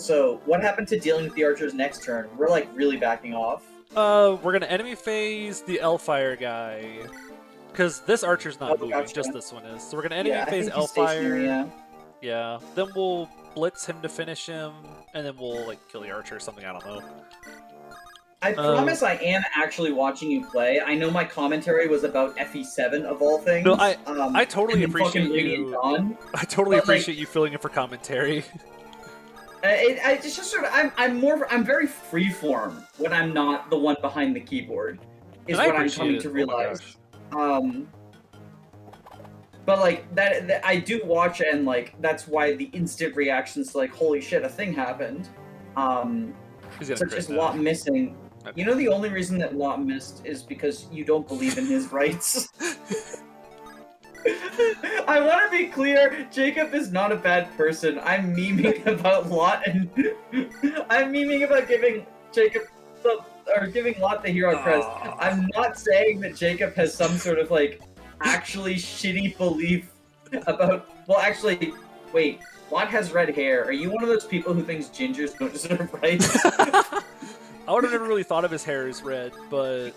Also, what happened to dealing with the archers next turn? We're like really backing off. We're gonna enemy phase the Elfire guy. Because this archer's not moving, gotcha. just this one is. So we're gonna enemy Yeah, I phase think he's stationary, Elfire. yeah. Yeah. Then we'll blitz him to finish him, and then we'll like kill the archer or something, I don't know. I promise I am actually watching you play. I know my commentary was about FE7 of all things. No, I totally appreciate you. I totally appreciate you filling in for commentary. It's just sort of I'm very freeform when I'm not the one behind the keyboard. Is what I'm coming to realize. But like that I do watch, and like that's why the instant reactions to like holy shit, a thing happened. Such as Lot missing. Okay. You know the only reason that Lot missed is because you don't believe in his rights. I want to be clear, Jacob is not a bad person. I'm memeing about Lot, and I'm memeing about giving Jacob or giving Lot the hero crest. I'm not saying that Jacob has some sort of like actually shitty belief about. Well, actually, wait. Lot has red hair. Are you one of those people who thinks gingers don't deserve rights? I would have never really thought of his hair as red, but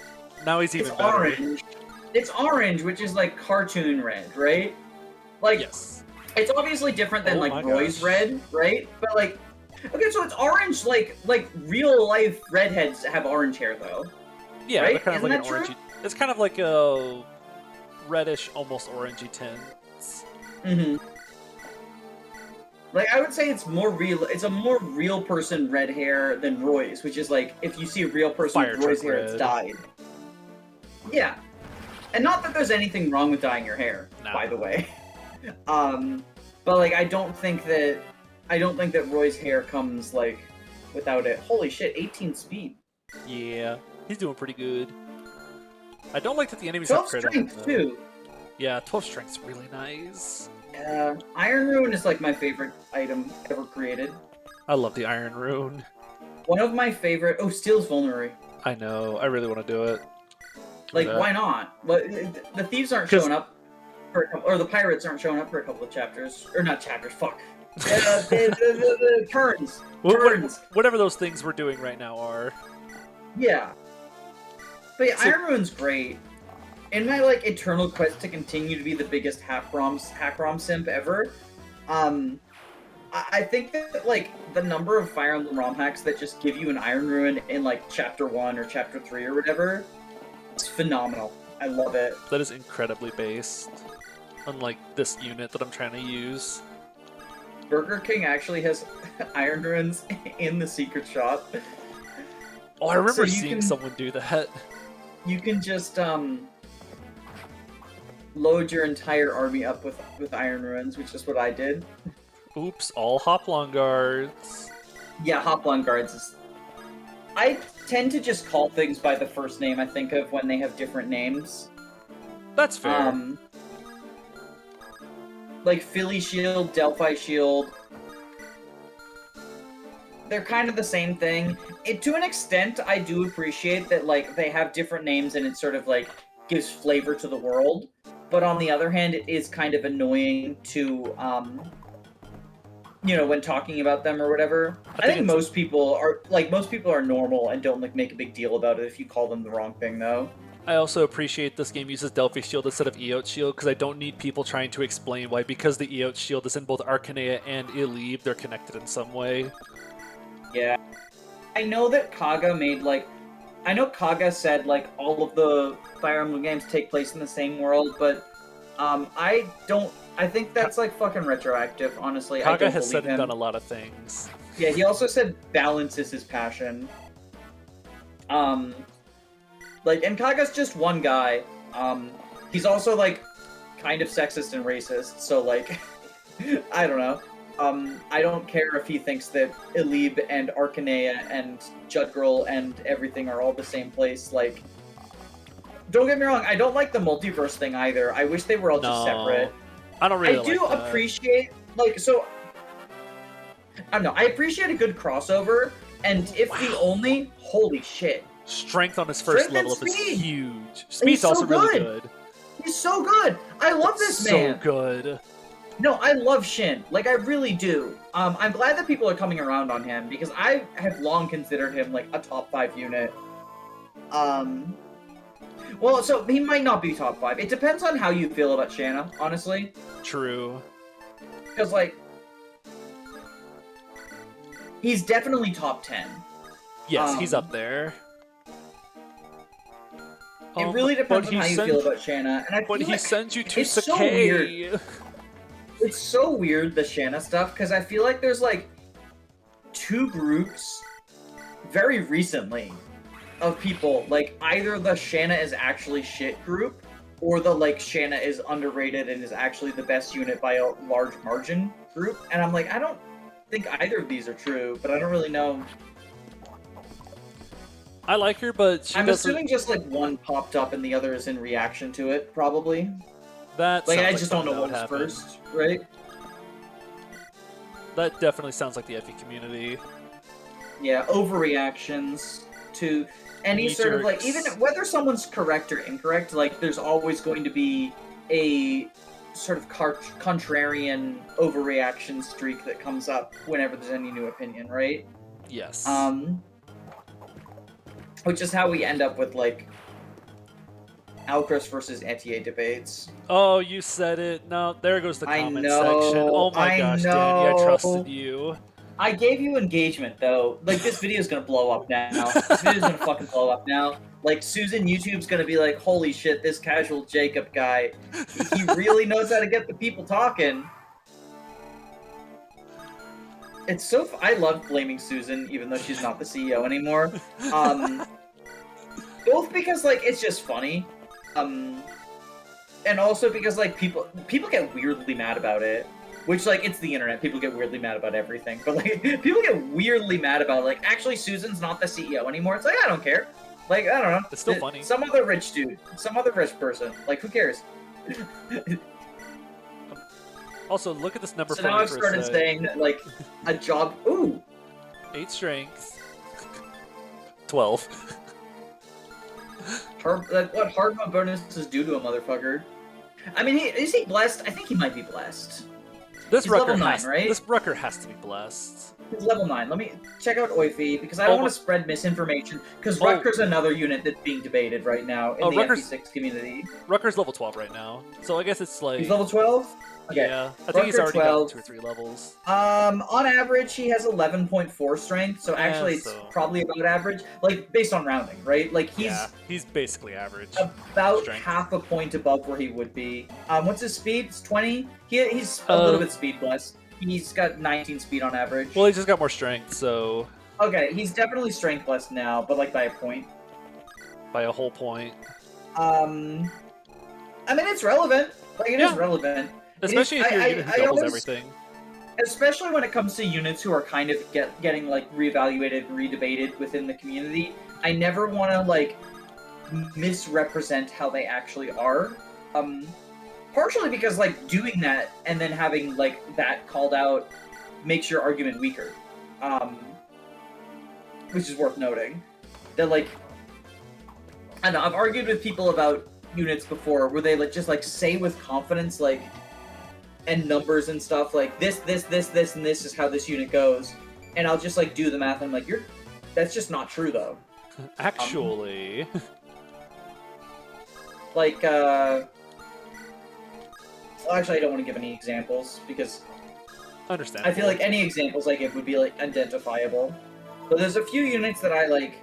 now he's even better. Orange. It's orange, which is like cartoon red, right? Like, yes. It's obviously different than like Roy's red, right? But like, okay, so it's orange. Like real life redheads have orange hair, though. Yeah, right? They're kind of like an orangey. It's kind of like a reddish, almost orangey tints. Mm-hmm. Like, I would say it's more real. It's a more real person red hair than Roy's, which is like, if you see a real person with Roy's hair, it's dyed. Yeah. And not that there's anything wrong with dyeing your hair, by the way. But like, I don't think that Roy's hair comes like without it. Holy shit, 18 speed. Yeah, he's doing pretty good. I don't like that the enemies have crit on him, strength too. Yeah, 12 strength's really nice. Iron Rune is like my favorite item ever created. I love the Iron Rune. One of my favorite. Oh, Steel's Vulnerary. I know. I really want to do it. Like, why not? But the thieves aren't showing up, or the pirates aren't showing up for a couple of chapters, or not chapters. Fuck. The turns. Turns. Whatever those things we're doing right now are. Yeah. But yeah, Iron Rune's great. In my like eternal quest to continue to be the biggest hack-rom simp ever, I think that like the number of Fire Emblem ROM hacks that just give you an Iron Rune in like Chapter 1 or Chapter 3 or whatever, it's phenomenal. I love it. That is incredibly based, unlike this unit that I'm trying to use. Burger King actually has Iron Runes in the secret shop. Oh, I remember seeing someone do that. You can just load your entire army up with Iron Runes, which is what I did. Oops, all Hoplon guards. Yeah, Hoplon guards is... I tend to just call things by the first name I think of when they have different names. That's fair. Like Philly Shield, Delphi Shield. They're kind of the same thing. To an extent, I do appreciate that like they have different names and it sort of like gives flavor to the world. But on the other hand, it is kind of annoying to, you know, when talking about them or whatever. I think most people are normal and don't like make a big deal about it if you call them the wrong thing, though. I also appreciate this game uses Delphi Shield instead of Eot Shield because I don't need people trying to explain why, because the Eot Shield is in both Arcanea and Elebe, they're connected in some way. Yeah. I know that Kaga made like... I know Kaga said like all of the Fire Emblem games take place in the same world, but I think that's like fucking retroactive, honestly. Kaga has said and done a lot of things. Yeah, he also said balance is his passion. Like, and Kaga's just one guy. He's also like kind of sexist and racist, so like, I don't know. I don't care if he thinks that Elebe and Arcanea and Judgirl and everything are all the same place. Like, don't get me wrong, I don't like the multiverse thing either. I wish they were all just separate. I don't really I do appreciate, like, so... I don't know, I appreciate a good crossover, and if the only... Holy shit. Strength on his first level up is huge. Speed's also really good. He's so good! I love this man! So good. No, I love Shin. Like, I really do. I'm glad that people are coming around on him because I have long considered him like a top 5 unit. Well, so he might not be top 5. It depends on how you feel about Shanna, honestly. True. Because, like, he's definitely top 10. Yes, he's up there. It really depends on how you feel about Shanna, and I but feel he like sends you to it's so Sakai. weird. It's so weird, the Shanna stuff, because I feel like there's, like, 2 groups very recently of people, like, either the Shanna is actually shit group, or the, like, Shanna is underrated and is actually the best unit by a large margin group, and I'm like, I don't think either of these are true, but I don't really know. I like her, but I'm assuming just, like, one popped up and the other is in reaction to it, probably. That Like, I just don't know what was first, right? That definitely sounds like the FE community. Yeah, overreactions to any sort of, like, even whether someone's correct or incorrect, like, there's always going to be a sort of contrarian overreaction streak that comes up whenever there's any new opinion, right? Yes. Which is how we end up with, like, Alcris versus Etier debates. Oh, you said it. No, there goes the comment section. Oh my gosh, know. Danny, I trusted you. I gave you engagement, though. Like, this video's gonna blow up now. This video's gonna fucking blow up now. Like, Susan YouTube's gonna be like, holy shit, this casual Jacob guy, he really knows how to get the people talking. It's so... I love blaming Susan, even though she's not the CEO anymore. Both because, like, it's just funny. And also because, like, people get weirdly mad about it. Which, like, it's the internet. People get weirdly mad about everything. But, like, people get weirdly mad about, like, actually, Susan's not the CEO anymore. It's like, I don't care. Like, I don't know. It's still funny. Some other rich dude. Some other rich person. Like, who cares? Also, look at this number. So now I've started saying that, like, a job... Ooh! 8 strength. 12. What hard mode bonuses do to a motherfucker? I mean, is he blessed? I think he might be blessed. This Rucker level 9, right? This Rucker has to be blessed. He's level 9. Let me check out Oifi, because I don't want to spread misinformation, because Rucker's another unit that's being debated right now in the FE6 community. Rucker's level 12 right now, so I guess it's like... He's level 12? Okay. Yeah, I think he's already got 2 or 3 levels. On average, he has 11.4 strength, so actually it's probably about average, like, based on rounding, right? Like, he's basically average. About half a point above where he would be. What's his speed? It's 20? He's a little bit speed blessed. He's got 19 speed on average. Well, he's just got more strength, so... Okay, he's definitely strength blessed now, but, like, by a point. By a whole point. I mean, it's relevant. Like, it is relevant. Especially if you're a unit who doubles everything. Especially when it comes to units who are kind of getting, like, reevaluated and redebated within the community. I never want to, like, misrepresent how they actually are. Partially because, like, doing that and then having, like, that called out makes your argument weaker. Which is worth noting. That, like... I don't know, I've argued with people about units before where they, like, just, like, say with confidence, like... and numbers and stuff, like, this, and this is how this unit goes. And I'll just, like, do the math, and I'm like, that's just not true, though. Actually... like, well, actually, I don't want to give any examples, because... Understandable. I feel like any examples I give would be, like, identifiable. But there's a few units that I, like,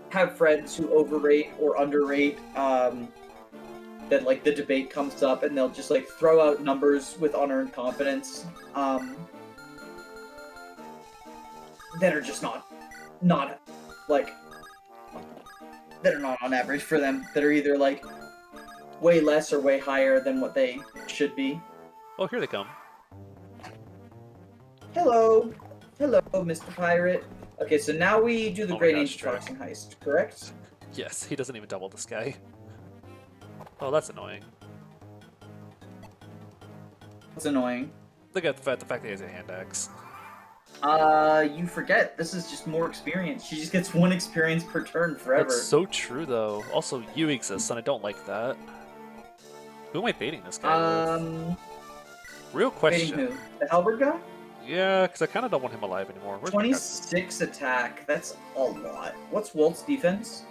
have friends who overrate or underrate, that, like, the debate comes up and they'll just, like, throw out numbers with unearned confidence, that are just not, like, that are not on average for them, that are either, like, way less or way higher than what they should be. Oh, here they come. Hello! Hello, Mr. Pirate. Okay, so now we do the Great Ancient Toxin Heist, correct? Yes, he doesn't even double this guy. Oh, that's annoying. What's annoying? Look at the fact that he has a hand axe. You forget, this is just more experience. She just gets 1 experience per turn forever. That's so true, though. Also, you exist, and I don't like that. Who am I baiting this guy with? Real Baiting question. who? The halberd guy? Yeah, because I kind of don't want him alive anymore. Where's my guy? 26 attack. That's a lot. What's Walt's defense?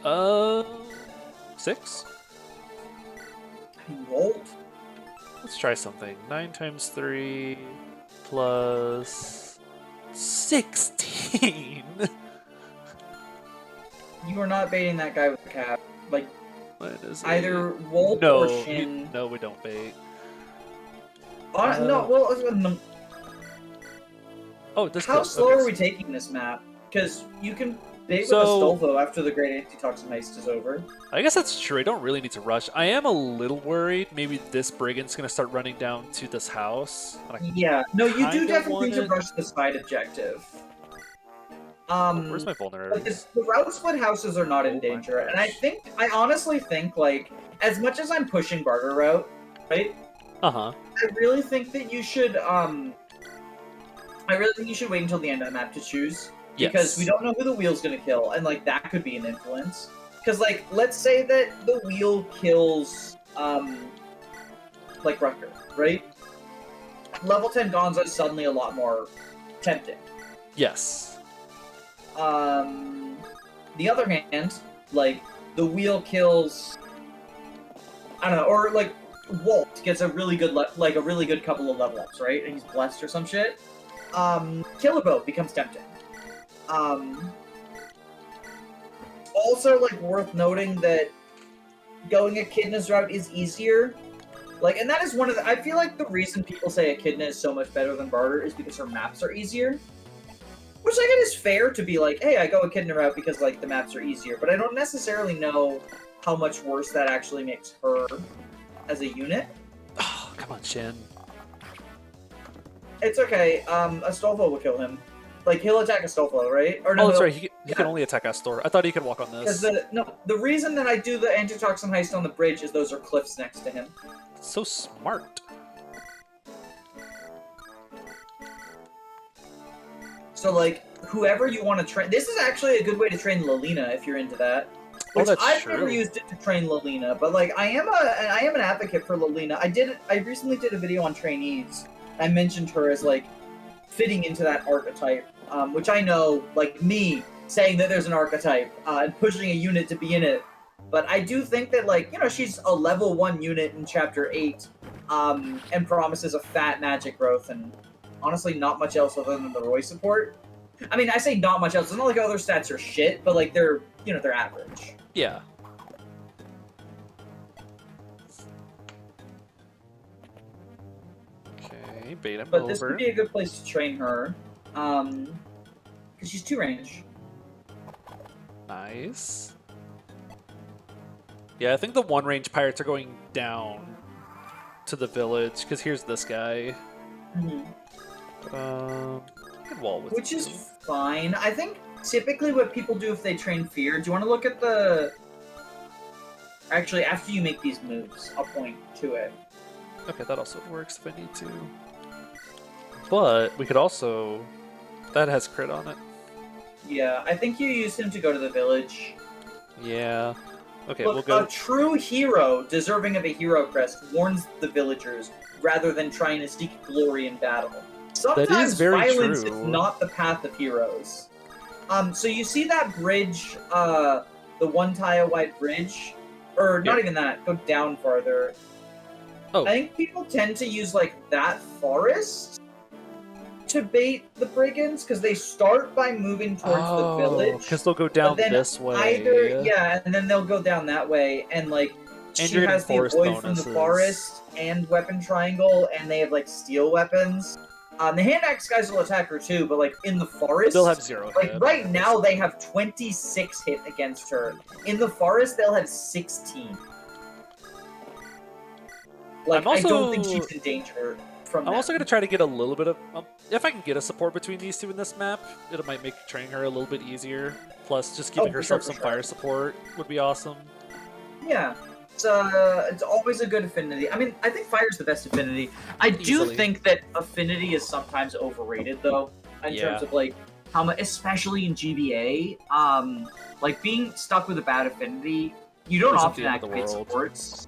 6? Walt? Let's try something. 9 times 3 plus 16. You are not baiting that guy with the cap. Like, Minus either 8. Walt No, or Shin. no, we don't bait. No, well, Oh, this how kills. slow Okay, are we taking this map? Because you can bait with So- Astolfo after the Great Antitoxin Heist is over. I guess that's true. I don't really need to rush. I am a little worried. Maybe this brigand's gonna start running down to this house. And I Yeah, no, you do kinda definitely want need to it. rush the side objective. Where's my But vulneraries? the route split houses are not Oh in my danger, and gosh. I honestly think, like, as much as I'm pushing barter route, right? Uh-huh. I really think that you should, I really think you should wait until the end of the map to choose. Because we don't know who the wheel's gonna kill, and, like, that could be an influence. Because, like, let's say that the wheel kills, like, Rucker, right? Level 10 Gonzo is suddenly a lot more tempting. Yes. The other hand, like, the wheel kills, I don't know, or, like, Walt gets a really good, a really good couple of level ups, right? And he's blessed or some shit. Killer Boat becomes tempting. Also, like, worth noting that going Echidna's route is easier. Like, and that is one of the, I feel like the reason people say Echidna is so much better than Barter is because her maps are easier. Which I get is fair to be like, hey, I go Echidna route because, like, the maps are easier. But I don't necessarily know how much worse that actually makes her as a unit. Oh, come on, Shin. It's okay. Astolfo will kill him. Like, he'll attack Astolfo, right? Or no, Oh, that's he'll- right. He can only attack Astor. I thought he could walk on Because this. the reason that I do the antitoxin heist on the bridge is those are cliffs next to him. So smart. So, like, whoever you want to train... This is actually a good way to train Lilina, if you're into that. Oh, Which that's I've true. never used it to train Lilina, but, like, I am an advocate for Lilina. I recently did a video on trainees. I mentioned her as, like, fitting into that archetype, which I know, like, me saying that there's an archetype and pushing a unit to be in it. But I do think that, like, you know, she's a level 1 unit in Chapter 8 and promises a fat magic growth and honestly not much else other than the Roy support. I mean, I say not much else. It's not like other stats are shit, but, like, they're, you know, they're average. Yeah. Okay, bait him But over. this would be a good place to train her. Because she's 2 range. Nice. Yeah, I think the one range pirates are going down to the village, because here's this guy. Mm-hmm. I can wall with Which you. is fine. I think typically what people do if they train fear, do you want to look at the... Actually, after you make these moves, I'll point to it. Okay, that also works if I need to. But we could also... That has crit on it. Yeah, I think you use him to go to the village. Yeah. Okay, Look, we'll go... a true hero, deserving of a hero crest, warns the villagers rather than trying to seek glory in battle. Sometimes very violence true. is not the path of heroes. So you see that bridge, the one tile wide bridge? Or not Yeah. even that, go down farther. Oh. I think people tend to use, like, that forest to bait the brigands, because they start by moving towards the village. because they'll go down then this way. Either, yeah, and then they'll go down that way, and, like, And she you're getting has the forest avoid from the bonuses. forest and weapon triangle, and they have, like, steel weapons. The hand axe guys will attack her too, but, like, in the forest, They'll have 0 like, hit. right now they have 26 hit against her. In the forest, they'll have 16. Like, I don't think she's in danger from I'm that. also going to try to get a little bit of... if I can get a support between these two in this map, it might make training her a little bit easier. Plus, just giving for herself sure, some for sure. fire support would be awesome. Yeah. It's always a good affinity. I mean, I think fire's the best affinity. I do Easily. think that affinity is sometimes overrated, though, in terms of, like, how much, especially in GBA, like, being stuck with a bad affinity, you don't Isn't often the end of the activate world. supports.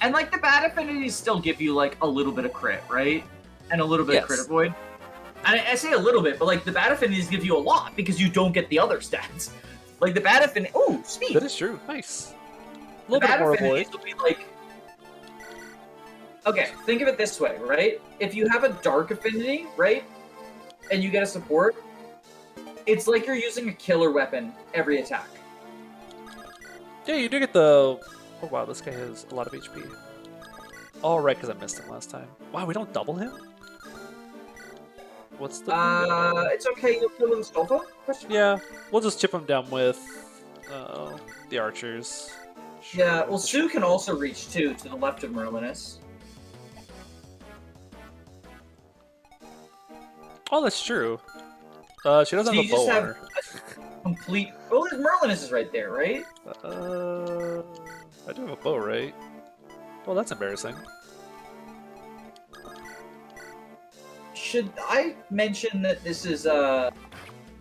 And like the bad affinities still give you like a little bit of crit, right? And a little bit of crit avoid. And I say a little bit, but like the bad affinities give you a lot because you don't get the other stats. Like the bad affinity. Oh, speed. That is true. Nice. A The little bit bad more affinities avoid. will be like. Okay, think of it this way, right? If you have a dark affinity, right, and you get a support, it's like you're using a killer weapon every attack. Yeah, you do get the... Oh wow, this guy has a lot of HP. All right, because I missed him last time. Wow, we don't double him? What's the... It's okay, you'll kill him with Stolfa? Yeah, we'll just chip him down with the archers. Yeah, well, Sue can also reach, too, to the left of Merlinus. Oh, that's true. She doesn't have a bow on her. Complete... Oh, Merlinus is right there, right? I do have a bow, right? Well, that's embarrassing. Should I mention that this is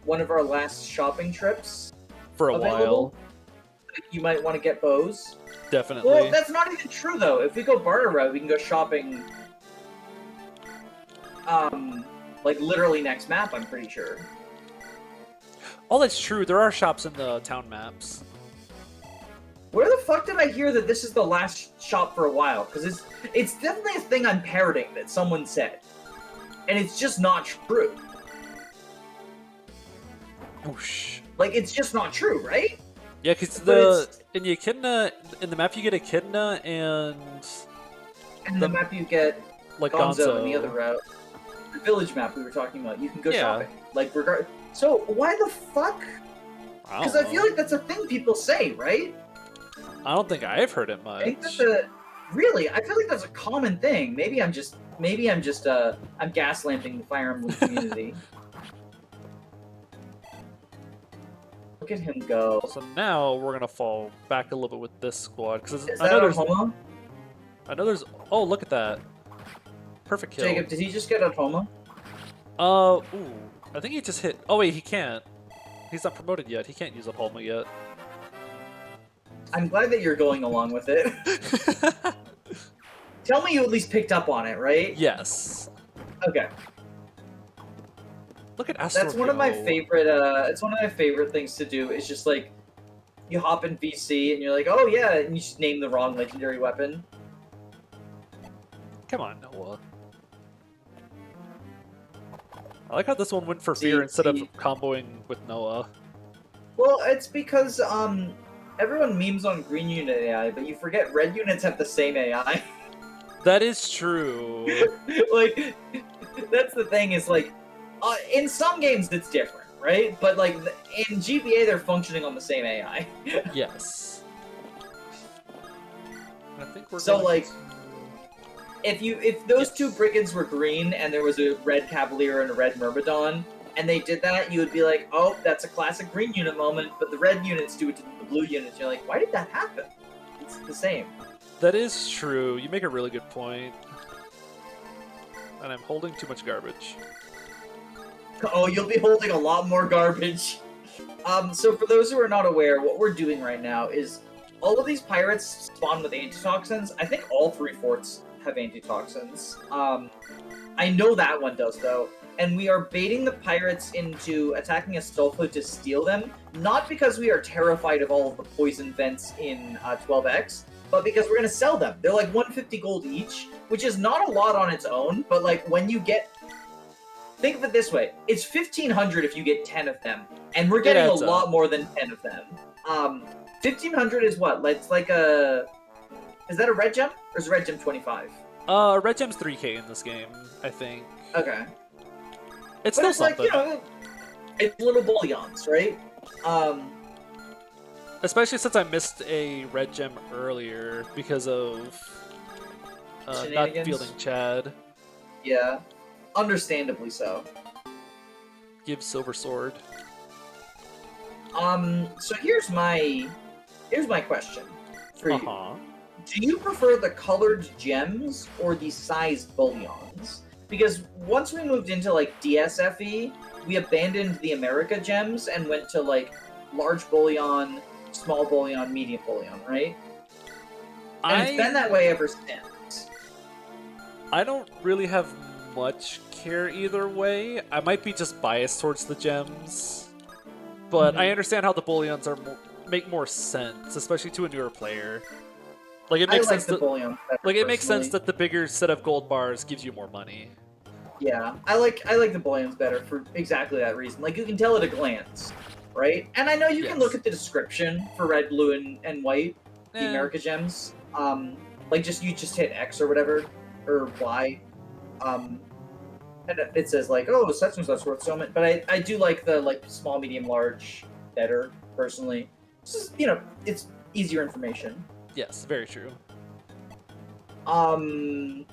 one of our last shopping trips? For a while. Like, you might want to get bows. Definitely. Well, that's not even true, though. If we go barter route, we can go shopping... like, literally next map, I'm pretty sure. Oh, that's true. There are shops in the town maps. Where the fuck did I hear that this is the last shop for a while? Because it's definitely a thing I'm parroting that someone said. And it's just not true. Whoosh. Like, it's just not true, right? Yeah, because in the Echidna, in the map you get Echidna and... And the map you get like Gonzo in the other route. The village map we were talking about, you can go shopping. Like, So, why the fuck? Because I feel like that's a thing people say, right? I don't think I've heard it much. I think that's really, I feel like that's a common thing. Maybe I'm gaslamping the Fire Emblem community. Look at him go. So now we're gonna fall back a little bit with this squad because I know there's. Oh, look at that! Perfect kill. Jacob, did he just get a Homa? Ooh, I think he just hit. Oh wait, he can't. He's not promoted yet. He can't use a Palma yet. I'm glad that you're going along with it. Tell me you at least picked up on it, right? Yes. Okay. Look at Astor. That's one of my favorite. It's one of my favorite things to do. Is just like, you hop in VC and you're like, oh yeah, and you just name the wrong legendary weapon. Come on, Noah. I like how this one went for fear instead of comboing with Noah. Well, it's because everyone memes on green unit AI, but you forget red units have the same AI. That is true. Like, that's the thing, is like, in some games it's different, right? But like, in GBA they're functioning on the same AI. Yes. I think we're so like, if those two brigands were green and there was a red Cavalier and a red Myrmidon, and they did that, you would be like, oh, that's a classic green unit moment, but the red units do it to the blue units. You're like, why did that happen? It's the same. That is true. You make a really good point. And I'm holding too much garbage. Oh, you'll be holding a lot more garbage. So for those who are not aware, what we're doing right now is all of these pirates spawn with antitoxins. I think all 3 forts have antitoxins. I know that one does, though. And we are baiting the pirates into attacking Astolfo to steal them, not because we are terrified of all of the poison vents in 12X, but because we're going to sell them. They're like 150 gold each, which is not a lot on its own, but like when you get... Think of it this way. It's 1,500 if you get 10 of them, and we're getting a lot more than 10 of them. 1,500 is what? It's like a... Is that a red gem? Or is red gem 25? Red gem's 3k in this game, I think. Okay. It's but still something. Like, you know, it's little bullions, right? Especially since I missed a red gem earlier because of not fielding Chad. Yeah, understandably so. Give silver sword. So here's my question for you. Do you prefer the colored gems or the sized bullions? Because once we moved into like DSFE, we abandoned the America gems and went to like large bullion, small bullion, medium bullion, right? And it's been that way ever since. I don't really have much care either way. I might be just biased towards the gems, but I understand how the bullions make more sense, especially to a newer player. Like it makes sense the bullion better, like it makes sense personally. that the bigger set of gold bars gives you more money. Yeah, I like the bullions better for exactly that reason. Like you can tell at a glance, right? And I know you can look at the description for red, blue, and white, the America gems. Like you just hit X or whatever, or Y, and it says like, oh, such and such worth so much. But I do like the small, medium, large better personally. It's just, it's easier information. Yes, very true. Do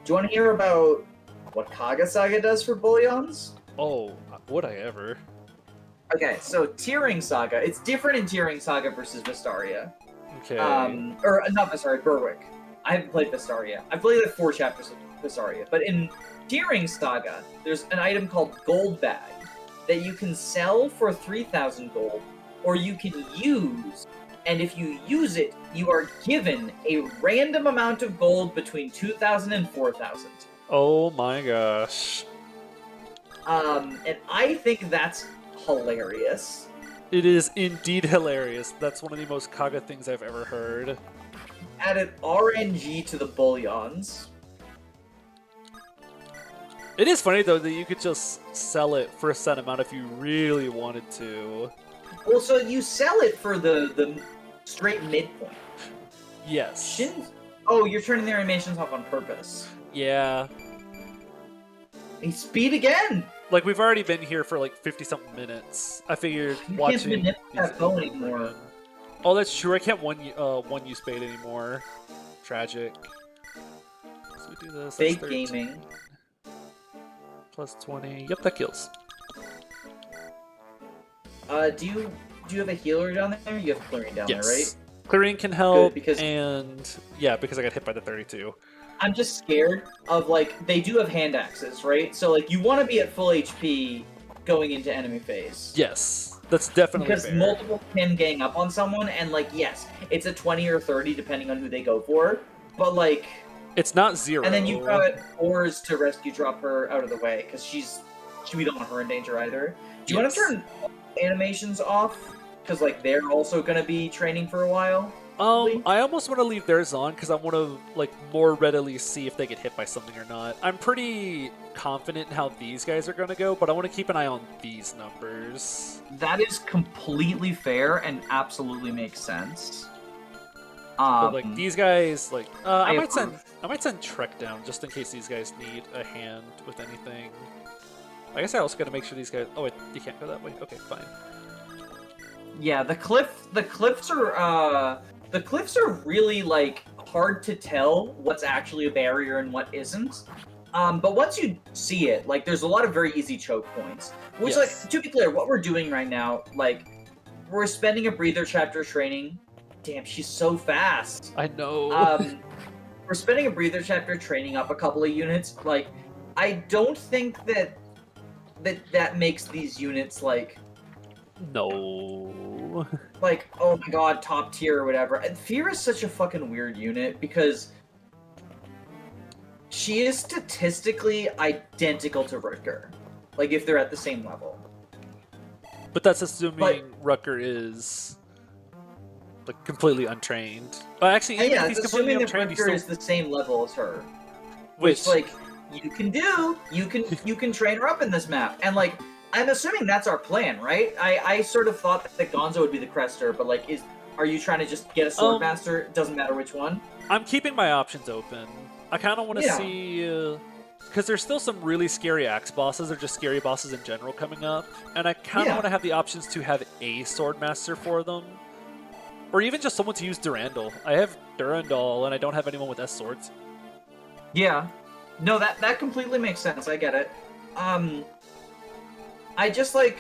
you want to hear about what Kaga Saga does for bullions? Oh, would I ever? Okay, so Tiering Saga. It's different in Tiering Saga versus Vistaria. Okay. Or not Vistaria, Berwick. I haven't played Vistaria. I've played like 4 chapters of Vistaria. But in Tiering Saga, there's an item called Gold Bag that you can sell for 3,000 gold, or you can use. And if you use it, you are given a random amount of gold between 2,000 and 4,000. Oh my gosh. And I think that's hilarious. It is indeed hilarious. That's one of the most Kaga things I've ever heard. Added RNG to the bullions. It is funny though that you could just sell it for a set amount if you really wanted to. Well, so you sell it for the straight midpoint. Yes. Oh, you're turning the animations off on purpose. Yeah. Hey, speed again! Like, we've already been here for like 50-something minutes. I figured You watching... can't manipulate that bow anymore. Oh, that's true. I can't one-use bait anymore. Tragic. So we do this. Fake that's gaming. Plus 20. Yep, that kills. Do you have a healer down there? You have clearing down there, right? Clearing can help, because because I got hit by the 32. I'm just scared of, like, they do have hand axes, right? So, like, you want to be at full HP going into enemy phase. Yes, that's definitely because fair. multiple can gang up on someone, and, like, yes, it's a 20 or 30 depending on who they go for, but, like... It's not 0. And then you've got ores to rescue drop her out of the way, because we don't want her in danger either. Do you want to turn animations off? Because, like, they're also going to be training for a while? I almost want to leave theirs on because I want to like more readily see if they get hit by something or not. I'm pretty confident in how these guys are going to go, but I want to keep an eye on these numbers. That is completely fair and absolutely makes sense. But, like these guys, like I might approve. send Trek down just in case these guys need a hand with anything. I guess I also got to make sure these guys. Oh wait, you can't go that way. Okay, fine. Yeah, the cliffs are really, like, hard to tell what's actually a barrier and what isn't. But once you see it, like, there's a lot of very easy choke points. Which, like, to be clear, what we're doing right now, like, we're spending a breather chapter training. Damn, she's so fast. I know. We're spending a breather chapter training up a couple of units. Like, I don't think that makes these units, like... No. Like, oh my god, top tier or whatever. And Fear is such a fucking weird unit because she is statistically identical to Rutger. Like, if they're at the same level. But that's assuming Rutger is like completely untrained. But actually, even if he's completely untrained, Rutger is the same level as her. Which like you can train her up in this map. And like I'm assuming that's our plan, right? I sort of thought that Gonzo would be the Crester, but like are you trying to just get a Swordmaster? It doesn't matter which one. I'm keeping my options open. I kind of want to see because there's still some really scary axe bosses or just scary bosses in general coming up, and I kind of want to have the options to have a Swordmaster for them, or even just someone to use Durandal. I have Durandal, and I don't have anyone with S swords. Yeah, no, that completely makes sense. I get it. I just like.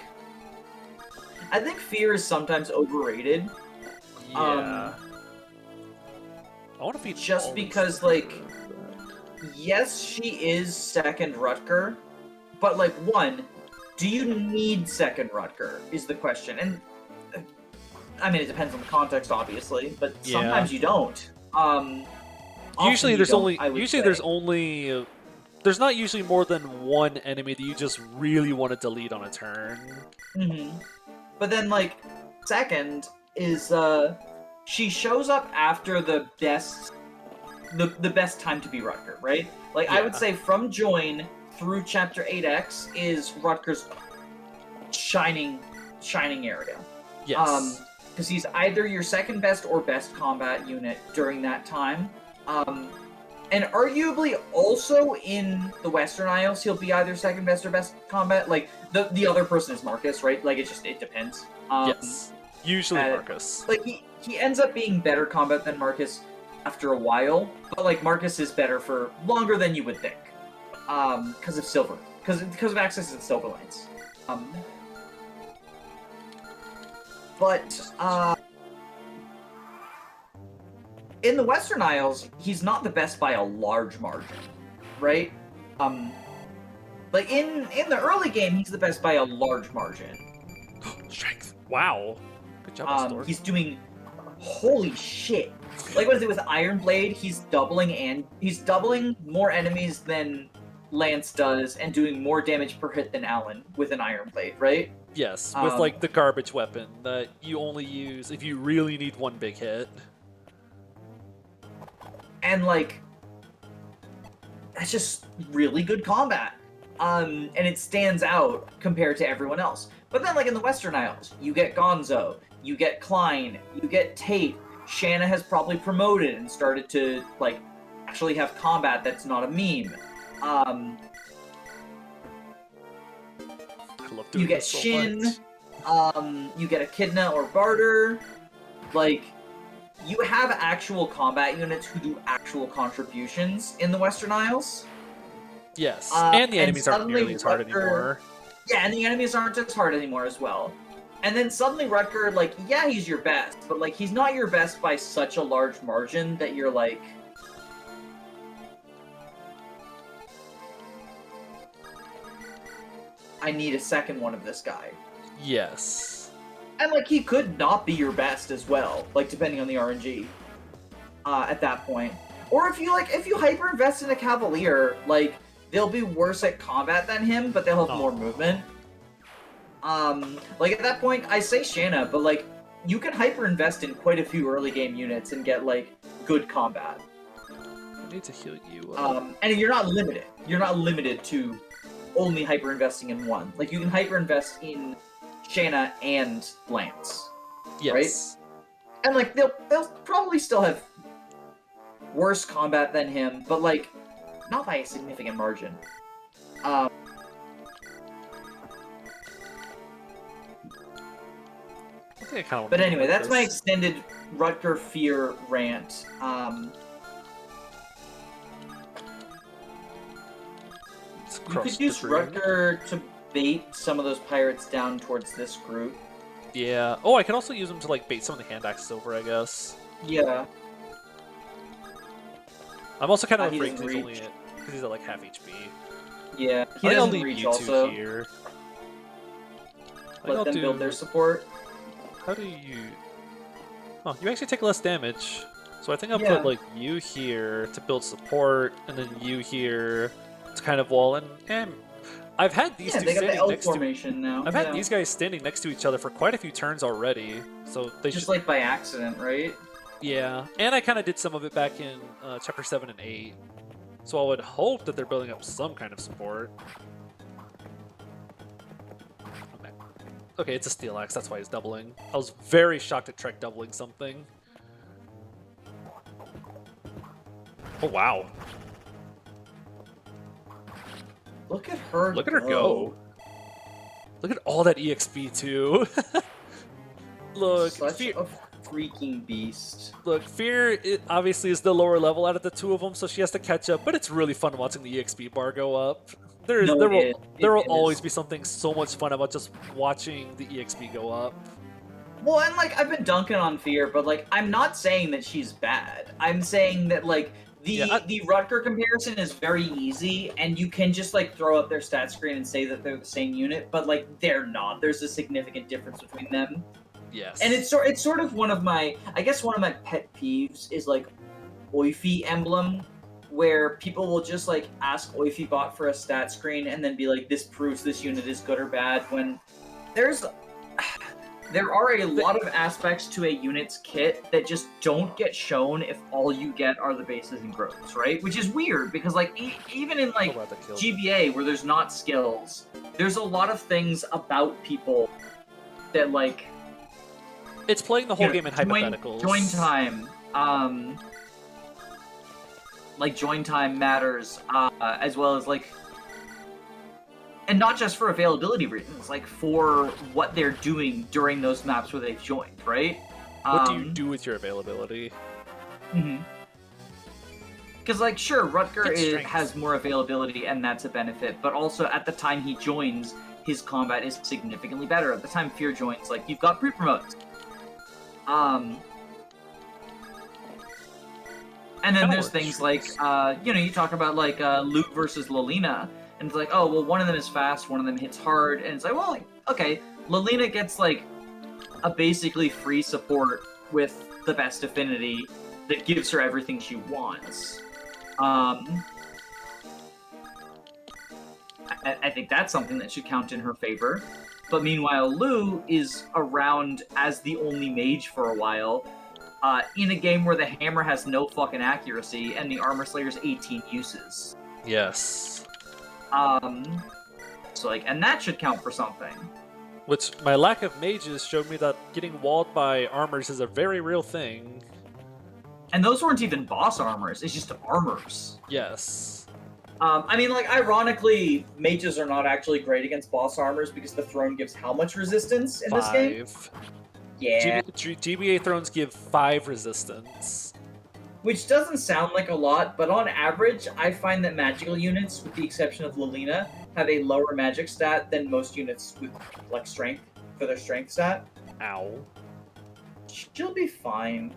I think Fear is sometimes overrated. Yeah. I want to feed just because like. Yes, she is second Rutger, but like do you need second Rutger is the question. And I mean, it depends on the context, obviously, but sometimes you don't. Often Usually you there's don't, only I would usually say. there's only there's not usually more than one enemy that you just really want to delete on a turn. But then, like, second is, she shows up after the best time to be Rutger, right? Like, I would Yeah. say from Join through Chapter 8X is Rutger's shining area. Yes. Because he's either your second best or best combat unit during that time. And arguably also in the Western Isles, he'll be either second best or best combat. Like, the other person is Marcus, right? Like, it depends. Yes. Usually Marcus. Like, he ends up being better combat than Marcus after a while, but, like, Marcus is better for longer than you would think. Because of Silver. Because of access to the Silver Lines. In the Western Isles, he's not the best by a large margin, right? Like in the early game, he's the best by a large margin. Strength. Wow. Good job, Dorothy. He's doing holy shit. Like what is it with Iron Blade? He's doubling more enemies than Lance does, and doing more damage per hit than Elen with an Iron Blade, right? Yes, with like the garbage weapon that you only use if you really need one big hit. And, like, that's just really good combat. And it stands out compared to everyone else. But then, like, in the Western Isles, you get Gonzo, you get Klein, you get Tate. Shanna has probably promoted and started to, like, actually have combat that's not a meme. You get Shin, you get Echidna or Barter. Like, you have actual combat units who do actual contributions in the Western Isles. Yes, and the enemies aren't nearly as hard anymore. Yeah, and the enemies aren't as hard anymore as well. And then suddenly Rutger, like, yeah, he's your best, but, like, he's not your best by such a large margin that you're like... I need a second one of this guy. Yes. And, like, he could not be your best as well, like, depending on the RNG at that point. Or if you hyper-invest in a Cavalier, like, they'll be worse at combat than him, but they'll have more movement. Like, at that point, I say Shanna, but, like, you can hyper-invest in quite a few early game units and get, like, good combat. I need to heal you. And you're not limited. You're not limited to only hyper-investing in one. Like, you can hyper-invest in Shanna and Lance. Yes. Right? And, like, they'll probably still have worse combat than him, but, like, not by a significant margin. But anyway, that's my extended Rutger Fear rant. You could use Rutger to bait some of those pirates down towards this group. Yeah. Oh, I can also use them to, like, bait some of the hand axes over, I guess. Yeah. I'm also kind of afraid because he's at, like, half HP. Yeah, he doesn't reach also. Here. Let them build their support. How do you... Oh, you actually take less damage. So I think I'll put, like, you here to build support, and then you here to kind of wall in. And I've had these two standing next to... I've had these guys standing next to each other for quite a few turns already. So they just like by accident, right? Yeah, and I kind of did some of it back in Chapter 7 and 8. So I would hope that they're building up some kind of support. Okay, it's a steel axe, that's why he's doubling. I was very shocked at Trek doubling something. Oh, wow. Look at her Look at her go. Look at all that EXP, too. Look, such a freaking beast. Look, Fear obviously is the lower level out of the two of them, so she has to catch up, but it's really fun watching the EXP bar go up. There will always be something so much fun about just watching the EXP go up. Well, and, like, I've been dunking on Fear, but, like, I'm not saying that she's bad. I'm saying that, like, the Rutger comparison is very easy, and you can just, like, throw up their stat screen and say that they're the same unit, but, like, they're not. There's a significant difference between them. Yes. And it's sort of one of my, I guess one of my pet peeves is, like, Oifi emblem, where people will just like ask OifiBot for a stat screen and then be like, this proves this unit is good or bad, when there are a lot of aspects to a unit's kit that just don't get shown if all you get are the bases and growths, right? Which is weird, because like even in like GBA, where there's not skills, there's a lot of things about people that like... It's playing the whole game in hypotheticals. Join time. Like, join time matters, as well as like... And not just for availability reasons, like for what they're doing during those maps where they've joined, right? What do you do with your availability? Because, like, sure, Rutger has more availability, and that's a benefit, but also at the time he joins, his combat is significantly better. At the time Fear joins, like, you've got pre-promotes. And then there's things like, you know, you talk about, like, Lugh versus Lilina, and it's like, oh, well, one of them is fast, one of them hits hard, and it's like, well, okay, Lilina gets, like, a basically free support with the best affinity that gives her everything she wants. I think that's something that should count in her favor. But meanwhile, Lugh is around as the only mage for a while, in a game where the hammer has no fucking accuracy and the armor slayer's 18 uses. Yes. So like, and that should count for something. Which, my lack of mages showed me that getting walled by armors is a very real thing. And those weren't even boss armors, it's just armors. Yes. I mean, like, ironically, mages are not actually great against boss armors because the throne gives how much resistance in this game? 5. Yeah. GBA thrones give 5 resistance. Which doesn't sound like a lot, but on average, I find that magical units, with the exception of Lilina, have a lower magic stat than most units with, like, strength, for their strength stat. Ow. She'll be fine.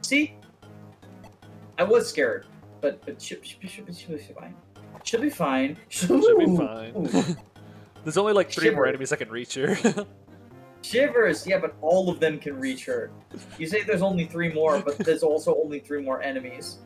See? I was scared, but she'll be fine. She'll be fine. She'll be fine. There's only like 3 more enemies that can reach her. Shivers! Yeah, but all of them can reach her. You say there's only 3 more, but there's also only 3 more enemies.